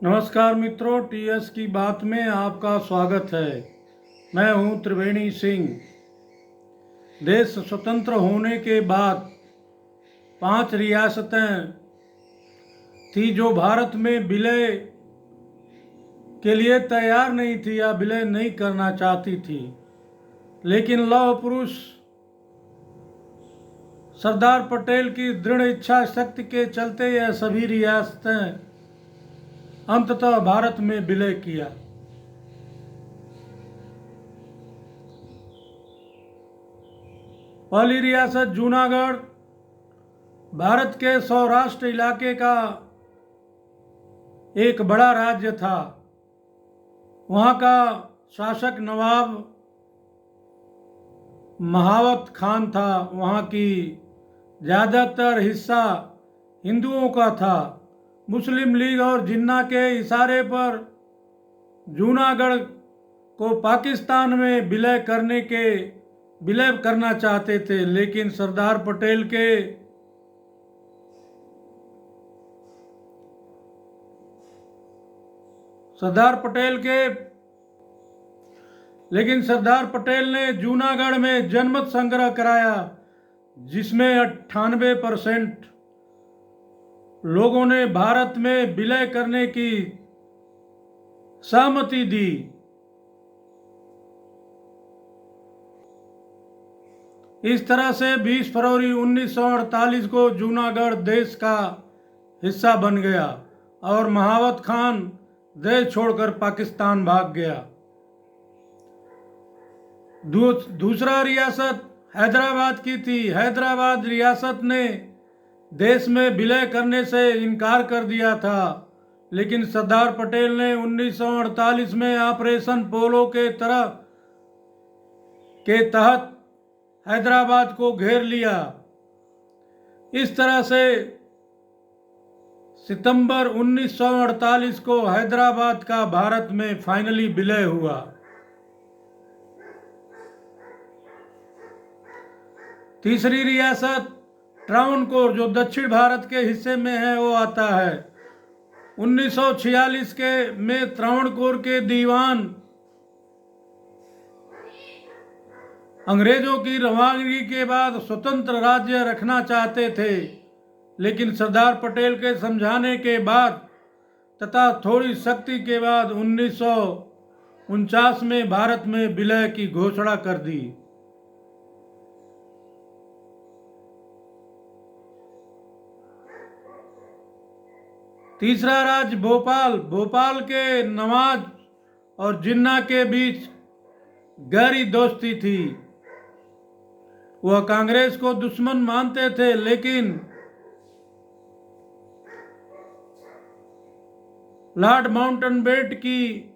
नमस्कार मित्रों, टीएस की बात में आपका स्वागत है। मैं हूं त्रिवेणी सिंह। देश स्वतंत्र होने के बाद 5 रियासतें थी जो भारत में विलय के लिए तैयार नहीं थी या विलय नहीं करना चाहती थी, लेकिन लौह पुरुष सरदार पटेल की दृढ़ इच्छा शक्ति के चलते यह सभी रियासतें अंततः भारत में विलय किया। पहली रियासत जूनागढ़ भारत के सौराष्ट्र इलाके का एक बड़ा राज्य था। वहाँ का शासक नवाब महावत खान था। वहाँ की ज़्यादातर हिस्सा हिंदुओं का था। मुस्लिम लीग और जिन्ना के इशारे पर जूनागढ़ को पाकिस्तान में विलय करना चाहते थे, लेकिन सरदार पटेल ने जूनागढ़ में जनमत संग्रह कराया, जिसमें 98% लोगों ने भारत में विलय करने की सहमति दी। इस तरह से 20 फरवरी 1948 को जूनागढ़ देश का हिस्सा बन गया और महावत खान देश छोड़कर पाकिस्तान भाग गया। दूसरा रियासत हैदराबाद की थी। हैदराबाद रियासत ने देश में विलय करने से इनकार कर दिया था, लेकिन सरदार पटेल ने 1948 में ऑपरेशन पोलो के तहत हैदराबाद को घेर लिया। इस तरह से सितंबर 1948 को हैदराबाद का भारत में फाइनली विलय हुआ। तीसरी रियासत ट्रावनकोर, जो दक्षिण भारत के हिस्से में है, वो आता है। 1946 में त्रावणकोर के दीवान अंग्रेजों की रवानगी के बाद स्वतंत्र राज्य रखना चाहते थे, लेकिन सरदार पटेल के समझाने के बाद तथा थोड़ी सख्ती के बाद 1949 में भारत में विलय की घोषणा कर दी। तीसरा राज्य भोपाल के नवाज और जिन्ना के बीच गहरी दोस्ती थी। वह कांग्रेस को दुश्मन मानते थे, लेकिन लॉर्ड माउंटबेटन की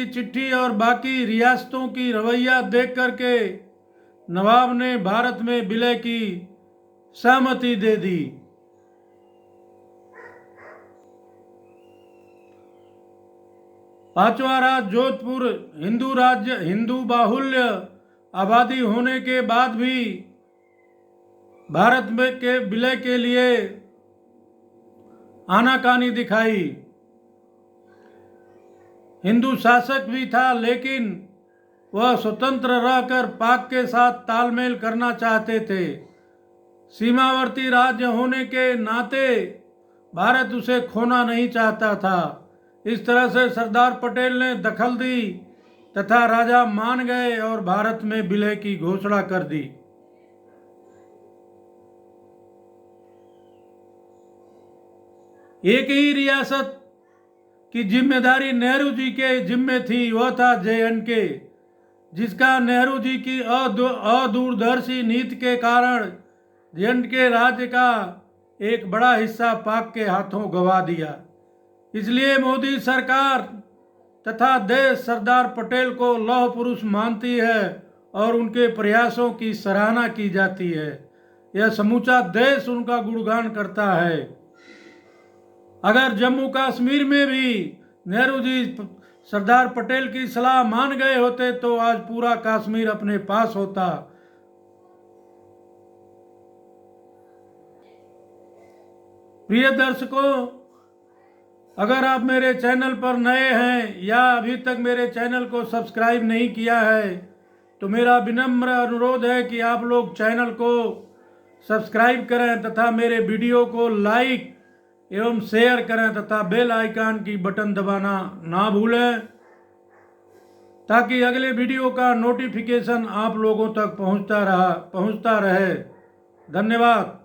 चिट्ठी और बाकी रियासतों की रवैया देख करके नवाब ने भारत में विलय की सहमति दे दी। पांचवा राज्य जोधपुर, हिंदू बाहुल्य आबादी होने के बाद भी भारत में के विलय के लिए आनाकानी दिखाई। हिंदू शासक भी था, लेकिन वह स्वतंत्र रहकर पाक के साथ तालमेल करना चाहते थे। सीमावर्ती राज्य होने के नाते भारत उसे खोना नहीं चाहता था। इस तरह से सरदार पटेल ने दखल दी तथा राजा मान गए और भारत में विलय की घोषणा कर दी। एक ही रियासत की जिम्मेदारी नेहरू जी के जिम्मे थी, वह था JNK, जिसका नेहरू जी की अदूरदर्शी नीति के कारण JNK राज्य का एक बड़ा हिस्सा पाक के हाथों गंवा दिया। इसलिए मोदी सरकार तथा देश सरदार पटेल को लौह पुरुष मानती है और उनके प्रयासों की सराहना की जाती है। यह समूचा देश उनका गुणगान करता है। अगर जम्मू कश्मीर में भी नेहरू जी सरदार पटेल की सलाह मान गए होते तो आज पूरा कश्मीर अपने पास होता, प्रिय दर्शकों, अगर आप मेरे चैनल पर नए हैं या अभी तक मेरे चैनल को सब्सक्राइब नहीं किया है तो मेरा विनम्र अनुरोध है कि आप लोग चैनल को सब्सक्राइब करें तथा मेरे वीडियो को लाइक एवं शेयर करें तथा बेल आइकन की बटन दबाना ना भूलें ताकि अगले वीडियो का नोटिफिकेशन आप लोगों तक पहुंचता रहे। धन्यवाद।